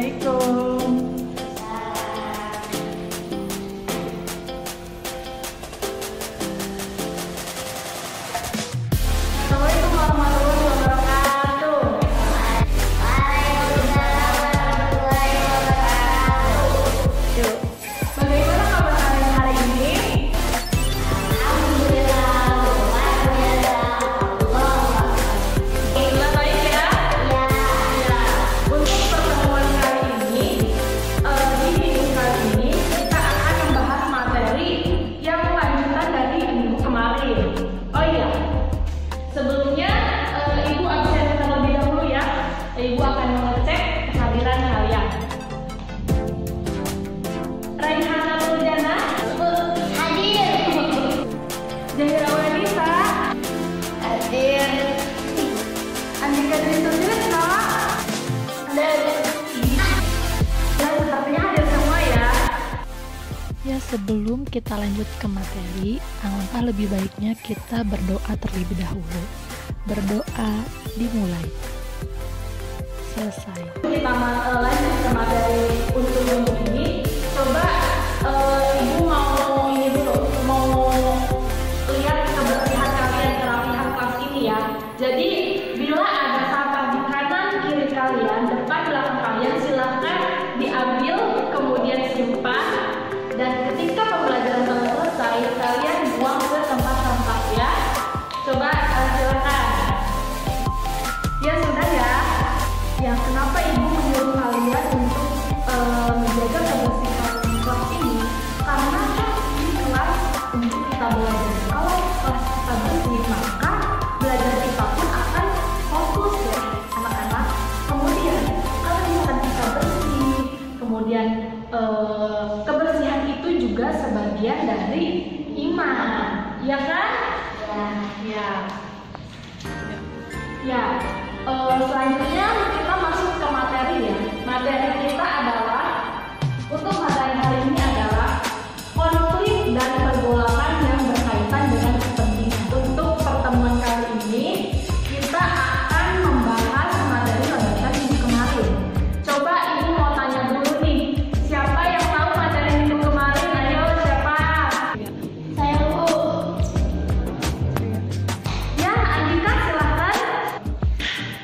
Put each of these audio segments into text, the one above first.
Assalamualaikum. Assalamualaikum warahmatullahi wabarakatuh. Waalaikumsalam warahmatullahi wabarakatuh. Yuk, bagaimana kabar kalian hari ini? Alhamdulillah, luar biasa. Alhamdulillah baik ya. Ya, untuk pertemuan kali ini, di minggu kali ini kita akan membahas materi yang lanjutan dari minggu kemarin. Oh iya, sebelumnya Ibu absen terlebih dahulu ya. Ibu akan mengecek kehadiran kalian. Raihana Nurjana, Hadir. Zahira Wanita, Hadir. Andika Dwi Sutirta, dan sepertinya hadir semua ya. Ya, sebelum kita lanjut ke materi, alangkah lebih baiknya kita berdoa terlebih dahulu. Berdoa dimulai. Selesai. Kita lanjut ke materi untuk minggu ini. Coba Ibu mau ini dulu, mau lihat kebersihan kalian, kerapihan kelas ini ya. Jadi bila ada sampah di kanan kiri kalian, depan belakang kalian, silahkan diambil kemudian simpan, dan ketika pembelajaran telah selesai kalian buang ke tempat sampah ya. Coba silakan. Ya sudah ya. Ya, kenapa Ibu menyuruh kalian untuk menjaga kebersihan kelas ini? Karena kan ini kelas untuk kita belajar. Kalau kelas kita bersih, maka belajar kita pun akan fokus ya, anak-anak. Kemudian kalau misalkan kita bersih, kemudian kebersihan itu juga sebagian dari iman, ya kan? Ya. Ya. Selanjutnya kita masuk ke materi ya. Materi kita adalah, untuk materi hari ini adalah konflik dan pergolakan yang berkaitan dengan kepentingan. Untuk pertemuan kali ini kita akan membahas materi lanjutan minggu kemarin. Coba Ibu mau tanya dulu nih, siapa yang tahu materi minggu kemarin? Ayo, siapa? Saya Bu. Ya, Andika silahkan.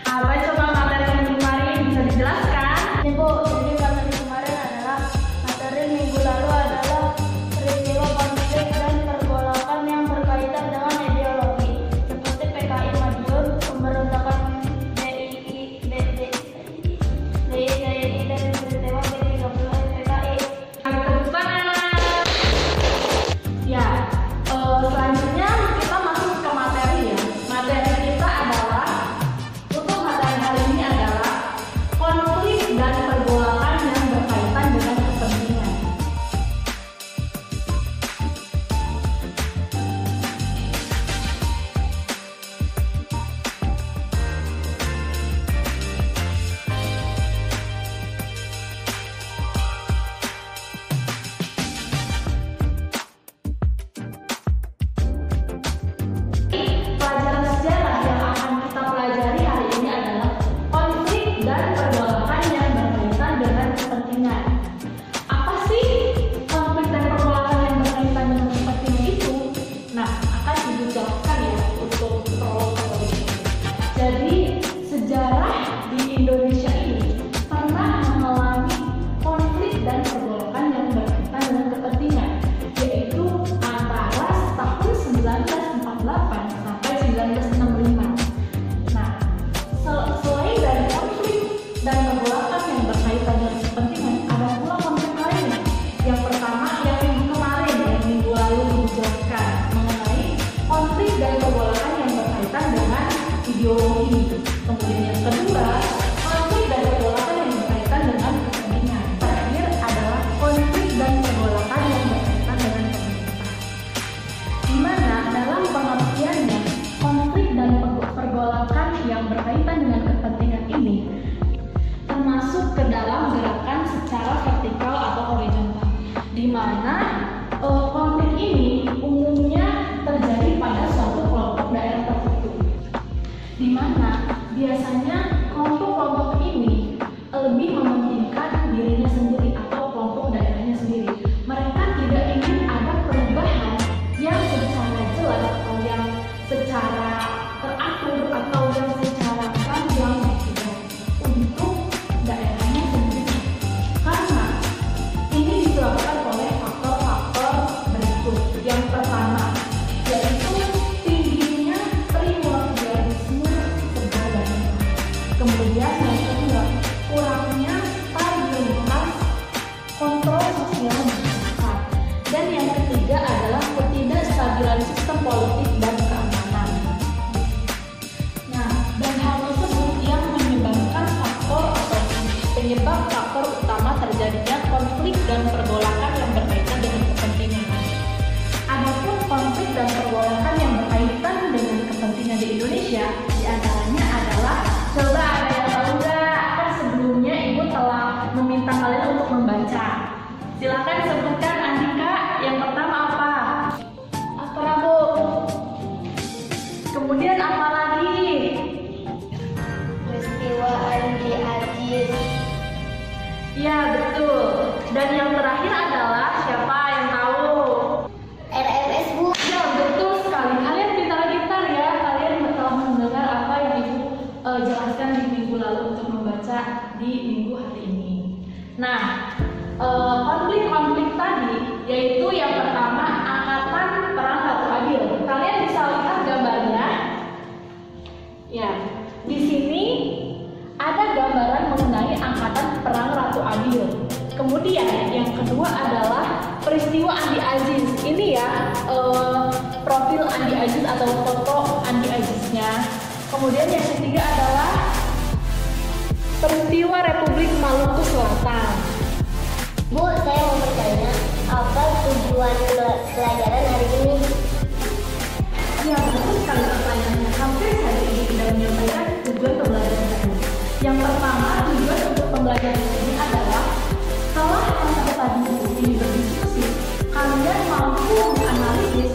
Apa coba materi minggu kemarin, bisa dijelaskan? Ini Bu, jadi materi kemarin adalah materi minggu lalu adalah peristiwa konflik dan pergolakan yang berkaitan dengan ideologi seperti PKI Madiun, pemberontakan DII, dan peristiwa P30 PKI. Tepuk tangan. Ya, selanjutnya kita masuk ke materi ya. Materi kita adalah, untuk materi hari ini adalah konflik dan pergolakan penyebab faktor utama terjadinya konflik dan pergolakan yang berkaitan dengan kepentingan. Adapun konflik dan pergolakan yang berkaitan dengan kepentingan di Indonesia, diantaranya adalah, coba ada yang tahu nggak? Kan sebelumnya Ibu telah meminta kalian untuk membaca. Silakan sebutkan, Andika, yang pertama apa? Apa Bu? Kemudian apa lagi? Peristiwa Andi Aziz. Ya, betul. Dan yang terakhir adalah siapa yang tahu? RMS Bu. Ya, betul sekali. Kalian pintar-pintar ya. Kalian telah mendengar apa yang Ibu jelaskan di minggu lalu untuk membaca di minggu hari ini. Nah, konflik-konflik tadi yaitu yang pertama Angkatan Perang Ratu Adil. Kalian bisa lihat gambarnya. Ya, di sini ada gambaran mengenai Angkatan Perang Ratu Adil. Kemudian yang kedua adalah peristiwa Andi Aziz. Ini ya profil Andi Aziz atau foto Andi Aziznya. Kemudian yang ketiga adalah peristiwa Republik Maluku Selatan. Bu, saya mau bertanya, apa tujuan pelajaran hari ini? Ya, betul sekali pertanyaannya. Hampir saja Ibu sudah menyampaikan tujuan pembelajaran tadi. Yang pertama, tujuan untuk pembelajaran ini adalah setelah masa tadi ini berdiskusi, kalian mampu menganalisis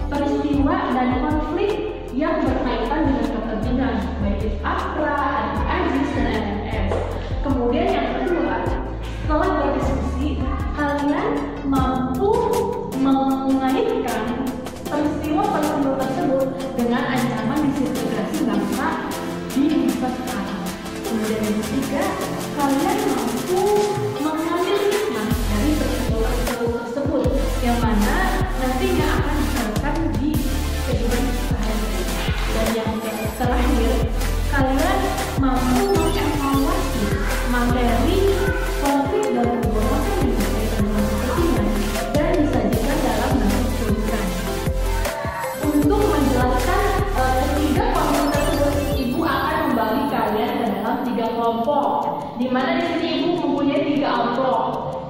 peristiwa dan konflik yang berkaitan dengan kepentingan, baik itu APRA, Andi Aziz, dan RMS. Kemudian yang kedua, setelah berdiskusi, kalian mampu mengaitkan peristiwa tersebut dengan ancaman disintegrasi bangsa di masa sekarang. Kemudian yang ketiga, kalian mampu mengambil hikmah dari peristiwa tersebut yang mana nantinya akan diterapkan di kehidupan sehari-hari. Dan yang terakhir, kalian mampu mengevaluasi materi konflik dan pergolakan yang berkaitan dengan kepentingan dan disajikan dalam bentuk tulisan. Untuk menjelaskan ketiga konflik tersebut, Ibu akan membagi kalian ke dalam 3 kelompok. Di mana di sini Ibu mempunyai 3 amplop.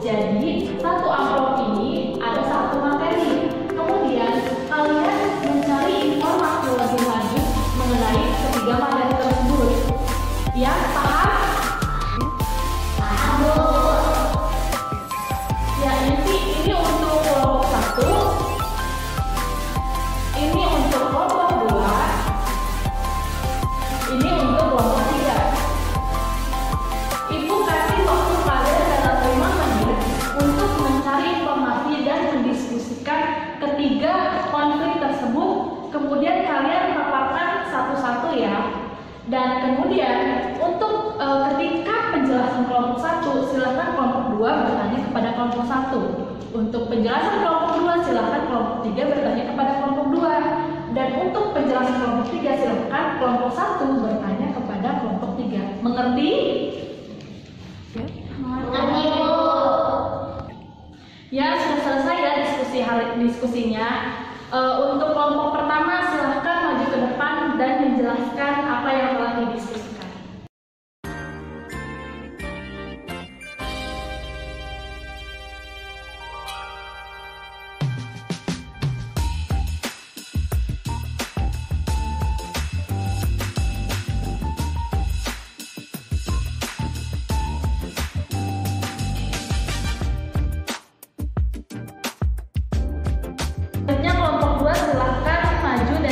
Jadi satu amplop ini ada 1 materi. Kemudian kalian mencari informasi lebih lanjut mengenai ketiga materi tersebut. Ya, paham? Ya, ini untuk kelompok 1. Ini untuk kelompok 2. Ini untuk kelompok 3. Ibu kasih waktu kalian dalam 5 menit untuk mencari informasi dan mendiskusikan ketiga konflik tersebut. Kemudian kalian paparkan satu-satu ya. Dan kemudian untuk ketika penjelasan kelompok 1, silakan kelompok 2 bertanya kepada kelompok 1. Untuk penjelasan kelompok 2, silakan kelompok 3 bertanya kepada kelompok 2. Dan untuk penjelasan kelompok 3, silakan kelompok 1 bertanya kepada kelompok 3. Mengerti? Mengerti Bu. Ya, sudah selesai ya diskusinya. Untuk kelompok pertama, silahkan maju ke depan dan menjelaskan apa yang telah didiskusikan. Selanjutnya kelompok 2 silahkan maju dan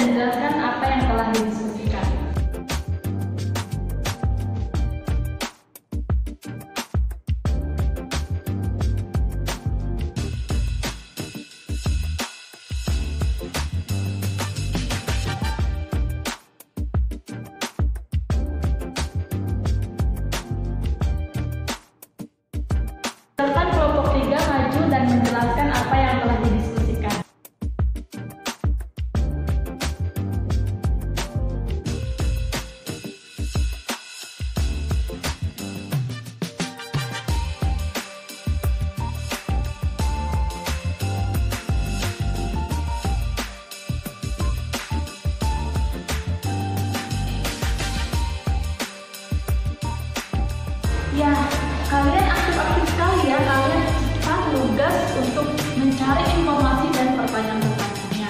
untuk mencari informasi dan pertanyaan-pertanyaannya.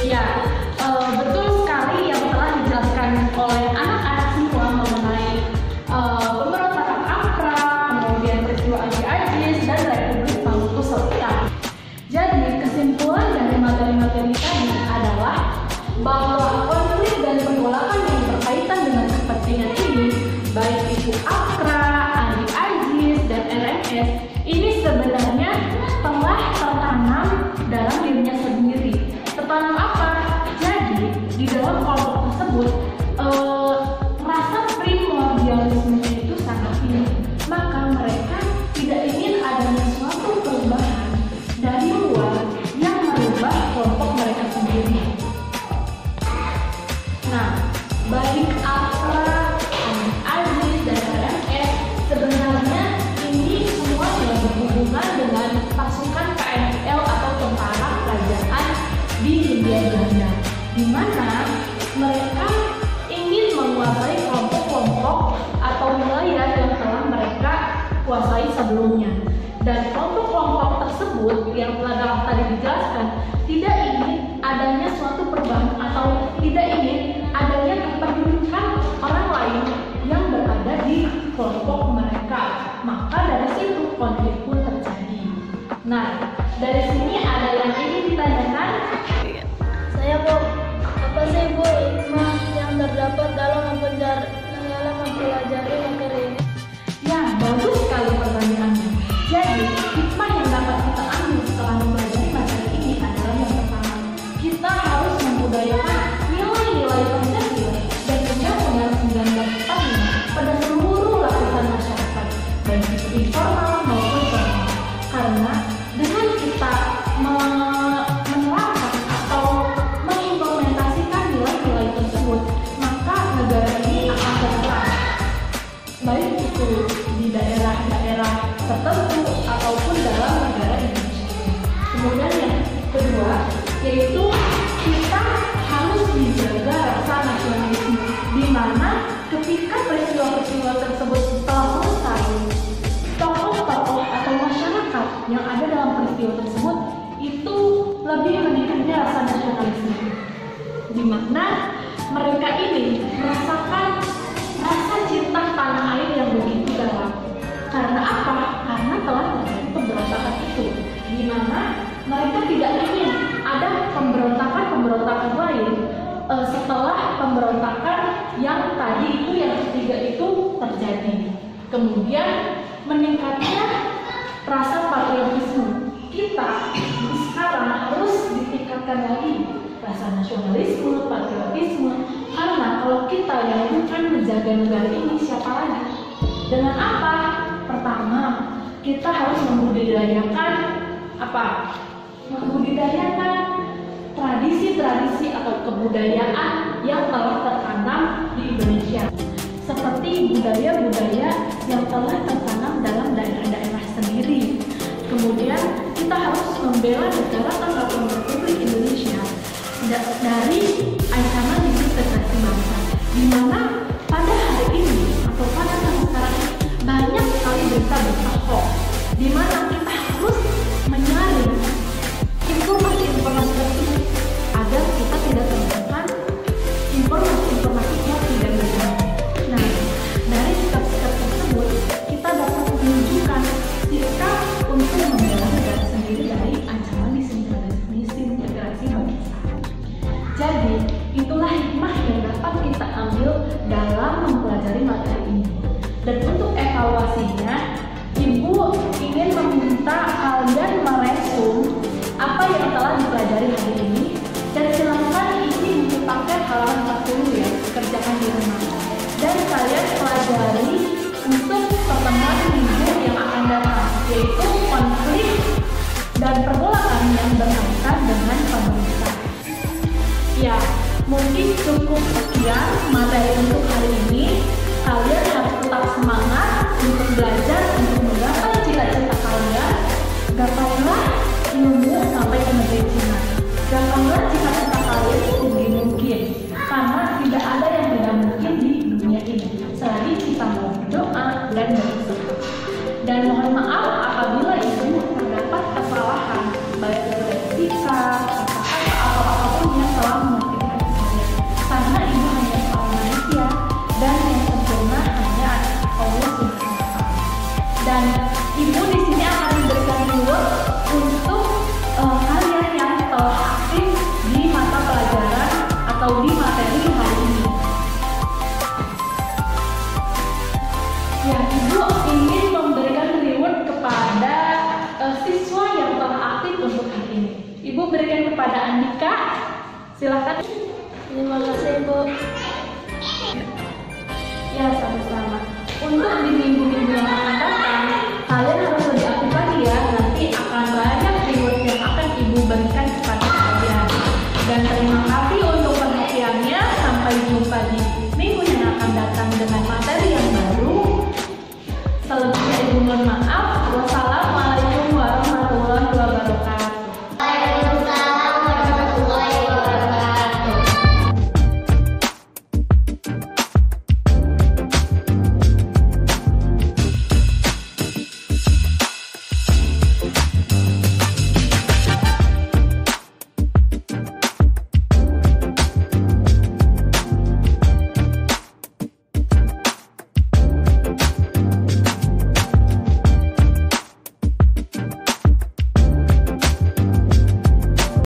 Ya, betul sekali yang telah dijelaskan oleh anak-anak semua mengenai pemberontakan APRA, kemudian peristiwa Ajis dan Republik Maluku Selatan. Jadi kesimpulan dari materi-materi tadi adalah bahwa konflik dan pergolakan yang berkaitan dengan kepentingan ini, baik itu APRA, Ajis, dan LMS, ini sebenarnya telah tertanam dalam dirinya sendiri. Tertanam apa? Jadi di dalam kelompok tersebut rasa primordialisme itu sangat tinggi. Maka mereka tidak ingin adanya suatu perubahan dari luar yang merubah kelompok mereka sendiri. Nah, baik APRA, Ajis, dan LMS sebenarnya ini semua yang berhubungan dengan pasukan KML atau tentara kerajaan di Hindia Belanda, di mana mereka ingin menguasai kelompok-kelompok atau wilayah yang telah mereka kuasai sebelumnya. Dan kelompok-kelompok tersebut yang telah tadi dijelaskan tidak ingin adanya suatu perubahan atau tidak ingin adanya kepentingan orang lain yang berada di kelompok mereka. Maka dari situ konflik pun terjadi. Nah, dari sini ada yang ingin ditanyakan? Saya Bu, apa sih Bu hikmah yang terdapat dalam mempelajari materi ini? Ya, bagus sekali pertanyaannya. Jadi, hikmah yang dapat kita ambil setelah mempelajari materi ini adalah yang pertama, kita harus membudayakan nilai-nilai Pancasila dan Undang-Undang 1945 pada seluruh lapisan masyarakat, baik itu informal maupun formal. Karena dengan kita menerapkan atau mengimplementasikan nilai-nilai tersebut, maka negara ini akan berperan, baik itu di daerah-daerah tertentu ataupun dalam negara Indonesia. Kemudian yang kedua, yaitu kita harus menjaga rasa nasionalisme, di mana ketika peristiwa-peristiwa tersebut telah selesai, tokoh-tokoh atau masyarakat yang ada dalam peristiwa tersebut itu lebih meningkatnya rasa nasionalisme, di mana mereka ini merasakan rasa cinta tanah air yang begitu dalam. Karena apa? Karena telah terjadi pemberontakan itu, di mana mereka tidak ingin ada pemberontakan lain setelah pemberontakan yang tadi itu, yang ketiga itu terjadi. Kemudian meningkatnya rasa patriotisme. Kita sekarang harus ditingkatkan lagi rasa nasionalisme, patriotisme, karena kalau kita yang bukan menjaga negara ini, siapa lagi? Dengan apa? Pertama, kita harus membudidayakan apa? Membudidayakan tradisi-tradisi atau kebudayaan yang telah tertanam di Indonesia, seperti budaya-budaya yang telah tertanam dalam daerah-daerah sendiri. Kemudian kita harus membela Negara Kesatuan Republik Indonesia dari ancaman disintegrasi bangsa, di mana pada hari ini atau pada tahun sekarang banyak sekali berita-berita hoax, di mana kita harus menyaring informasi-informasi tersebut agar kita tidak termakan informasi-informasi yang tidak benar. Nah, dari sikap-sikap tersebut kita dapat menunjukkan sikap untuk membela negara sendiri dari ancaman disintegrasi bangsa. Jadi, itulah hikmah yang dapat kita ambil dalam mempelajari materi ini. Dan untuk evaluasinya, Ibu ingin meminta kalian meresum apa yang telah dipelajari hari ini, dan silakan isi buku paket halaman 40 ya, kerjakan di rumah. Dan kalian pelajari untuk pertemuan minggu yang akan datang, yaitu konflik dan pergolakan yang berkaitan dengan pemerintah. Ya, mungkin cukup sekian materi untuk hari ini. Kalian harus tetap semangat untuk belajar, untuk menggapai cita-cita kalian. Gapailah ilmu sampai ke negeri Cina. Gapailah cita-cita kalian setinggi mungkin, karena tidak ada yang tidak mungkin di dunia ini selagi kita mau berdoa dan berusaha. Dan mohon maaf apabila itu terdapat kesalahan Dan Ibu di sini akan memberikan reward untuk kalian yang telah aktif di mata pelajaran atau di materi hari ini. Ya, Ibu ingin memberikan reward kepada siswa yang telah aktif untuk hari ini. Ibu berikan kepada Andika. Silakan. Terima kasih, Bu. Ya, sama-sama. Untuk di minggu